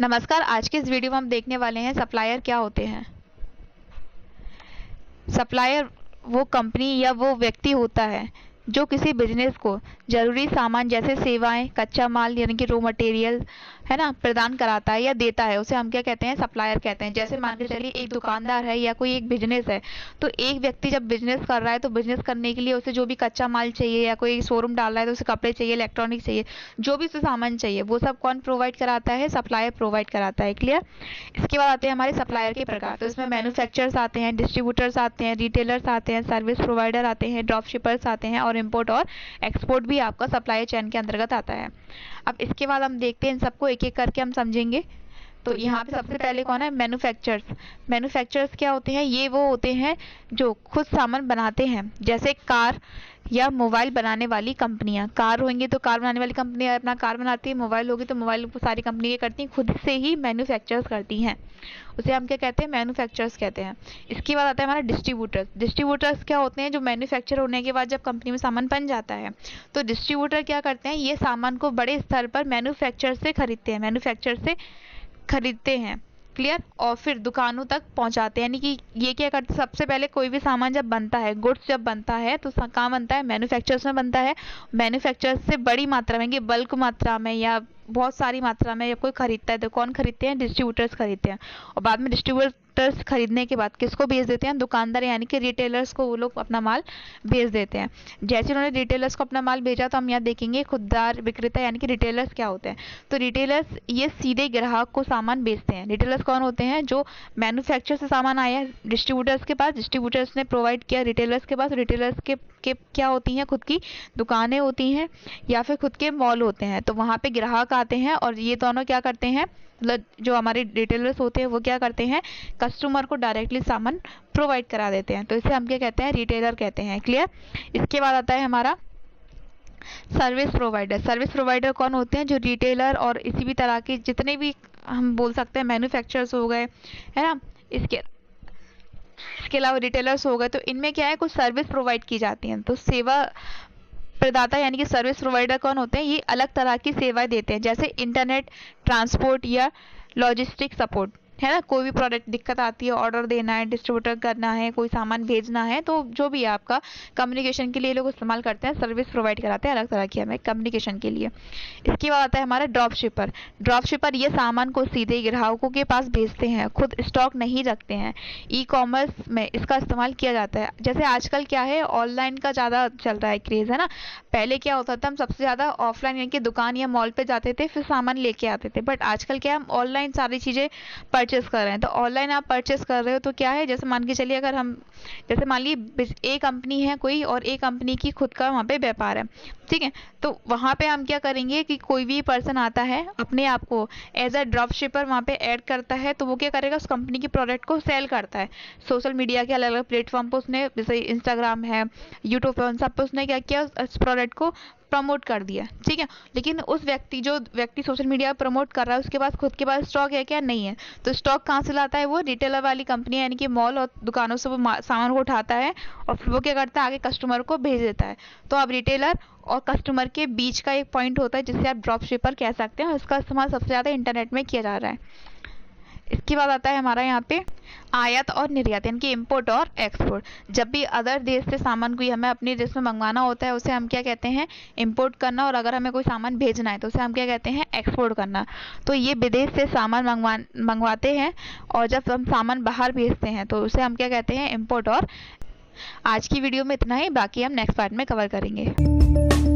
नमस्कार। आज के इस वीडियो में हम देखने वाले हैं सप्लायर क्या होते हैं। सप्लायर वो कंपनी या वो व्यक्ति होता है जो किसी बिजनेस को जरूरी सामान जैसे सेवाएं, कच्चा माल यानी कि रॉ मटेरियल है ना, प्रदान कराता है या देता है, उसे हम क्या कहते हैं, सप्लायर कहते हैं। जैसे मान के चलिए एक दुकानदार है या कोई एक बिजनेस है, तो एक व्यक्ति जब बिजनेस कर रहा है तो बिजनेस करने के लिए उसे जो भी कच्चा माल चाहिए या कोई शोरूम डाल रहा है तो उसे कपड़े चाहिए, इलेक्ट्रॉनिक चाहिए, जो भी उसे सामान चाहिए वो सब कौन प्रोवाइड कराता है, सप्लायर प्रोवाइड कराता है। क्लियर। इसके बाद आते हैं हमारे सप्लायर के प्रकार। तो इसमें मैन्युफैक्चरर्स आते हैं, डिस्ट्रीब्यूटर्स आते हैं, रिटेलर्स आते हैं, सर्विस प्रोवाइडर आते हैं, ड्रॉप शिपर्स आते हैं और इम्पोर्ट और एक्सपोर्ट भी आपका सप्लाई चेन के अंतर्गत आता है। अब इसके बाद हम देखते हैं, इन सबको एक एक करके हम समझेंगे। तो यहाँ पे सबसे पहले कौन है, मैन्युफैक्चरर्स। मैन्युफैक्चरर्स क्या होते हैं, ये वो होते हैं जो खुद सामान बनाते हैं। जैसे कार या मोबाइल बनाने वाली कंपनियां, कार होंगी तो कार बनाने वाली कंपनी अपना कार बनाती है, मोबाइल होगी तो मोबाइल सारी कंपनी ये करती हैं, खुद से ही मैन्युफैक्चरर्स करती हैं, उसे हम क्या कहते हैं, मैन्युफैक्चरर्स कहते हैं। इसके बाद आता है हमारा डिस्ट्रीब्यूटर्स। डिस्ट्रीब्यूटर्स क्या होते हैं, जो मैन्युफैक्चर होने के बाद जब कंपनी में सामान बन जाता है तो डिस्ट्रीब्यूटर क्या करते हैं, ये सामान को बड़े स्तर पर मैन्युफैक्चर से खरीदते हैं, मैन्युफैक्चर से खरीदते हैं। क्लियर। और फिर दुकानों तक पहुंचाते हैं। यानी कि ये क्या करते हैं, सबसे पहले कोई भी सामान जब बनता है, गुड्स जब बनता है तो कहाँ बनता है, मैन्युफैक्चरर्स में बनता है। मैन्युफैक्चरर्स से बड़ी मात्रा में, बल्क मात्रा में या बहुत सारी मात्रा में जब कोई खरीदता है तो कौन खरीदते हैं, डिस्ट्रीब्यूटर्स खरीदते हैं। और बाद में डिस्ट्रीब्यूटर्स खरीदने के बाद किसको भेज देते हैं, दुकानदार यानी कि रिटेलर्स को वो लोग अपना माल भेज देते हैं। जैसे उन्होंने रिटेलर्स को अपना माल भेजा तो हम यहाँ देखेंगे खुददार विक्रेता यानी कि रिटेलर्स क्या होते हैं। तो रिटेलर्स ये सीधे ग्राहक को सामान बेचते हैं। रिटेलर्स कौन होते हैं, जो मैन्युफैक्चर से सामान आया है डिस्ट्रीब्यूटर्स के पास, डिस्ट्रीब्यूटर्स ने प्रोवाइड किया रिटेलर्स के पास, रिटेलर्स के क्या होती हैं, खुद की दुकानें होती हैं या फिर खुद के मॉल होते हैं, तो वहाँ पे ग्राहक आते हैं और ये दोनों क्या करते हैं, मतलब जो हमारे रिटेलर्स होते हैं वो क्या करते हैं, कस्टमर को डायरेक्टली सामान प्रोवाइड करा देते हैं, तो इसे हम क्या कहते हैं, रिटेलर कहते हैं। क्लियर। इसके बाद आता है हमारा सर्विस प्रोवाइडर। सर्विस प्रोवाइडर कौन होते हैं, जो रिटेलर और इसी भी तरह के जितने भी हम बोल सकते हैं मैन्युफैक्चरर्स हो गए, है ना, इसके अलावा रिटेलर्स हो गए, तो इनमें क्या है, कुछ सर्विस प्रोवाइड की जाती हैं। तो सेवा प्रदाता यानी कि सर्विस प्रोवाइडर कौन होते हैं, ये अलग तरह की सेवाएं देते हैं, जैसे इंटरनेट, ट्रांसपोर्ट या लॉजिस्टिक सपोर्ट, है ना। कोई भी प्रोडक्ट दिक्कत आती है, ऑर्डर देना है, डिस्ट्रीब्यूटर करना है, कोई सामान भेजना है, तो जो भी आपका कम्युनिकेशन के लिए लोग इस्तेमाल करते हैं, सर्विस प्रोवाइड कराते हैं अलग तरह की हमें कम्युनिकेशन के लिए। इसके बाद आता है हमारा ड्रॉप शिपर। ड्रॉप शिपर ये सामान को सीधे ग्राहकों के पास भेजते हैं, खुद स्टॉक नहीं रखते हैं। ई कॉमर्स में इसका इस्तेमाल किया जाता है। जैसे आजकल क्या है, ऑनलाइन का ज़्यादा चल रहा है क्रेज़, है ना। पहले क्या होता था, हम सबसे ज़्यादा ऑफलाइन यानी कि दुकान या मॉल पे जाते थे, फिर सामान लेके आते थे, बट आजकल क्या है, हम ऑनलाइन सारी चीज़ें परचेस कर रहे हैं। तो ऑनलाइन आप परचेस कर रहे हो तो क्या है, जैसे मान के चलिए, अगर हम जैसे मान लीजिए एक कंपनी है कोई और एक कंपनी की खुद का वहाँ पे व्यापार है, ठीक है, तो वहाँ पे हम क्या करेंगे कि कोई भी पर्सन आता है, अपने आप को एज अ ड्रॉप शिपर वहाँ पे ऐड करता है, तो वो क्या करेगा, उस कंपनी की प्रोडक्ट को सेल करता है सोशल मीडिया के अलग अलग प्लेटफॉर्म पर। उसने जैसे इंस्टाग्राम है, यूट्यूब पे, उन सब पे उसने क्या किया, उस प्रोडक्ट को प्रमोट कर दिया, ठीक है। लेकिन उस जो व्यक्ति सोशल मीडिया पर प्रमोट कर रहा है, उसके पास खुद के पास स्टॉक है क्या, नहीं है। तो स्टॉक कहाँ से लाता है, वो रिटेलर वाली कंपनी यानी कि मॉल और दुकानों से वो सामान को उठाता है और फिर वो क्या करता है, आगे कस्टमर को भेज देता है। तो अब रिटेलर और कस्टमर के बीच का एक पॉइंट होता है जिससे आप ड्रॉप शिपर कह सकते हैं, और इसका इस्तेमाल सबसे ज़्यादा इंटरनेट में किया जा रहा है। इसके बाद आता है हमारा यहाँ पे आयात और निर्यात यानी कि इम्पोर्ट और एक्सपोर्ट। जब भी अदर देश से सामान कोई हमें अपने देश में मंगवाना होता है, उसे हम क्या कहते हैं, इम्पोर्ट करना, और अगर हमें कोई सामान भेजना है तो उसे हम क्या कहते हैं, एक्सपोर्ट करना। तो ये विदेश से सामान मंगवाते हैं, और जब हम सामान बाहर भेजते हैं तो उसे हम क्या कहते हैं, इम्पोर्ट और। आज की वीडियो में इतना ही, बाकी हम नेक्स्ट पार्ट में कवर करेंगे।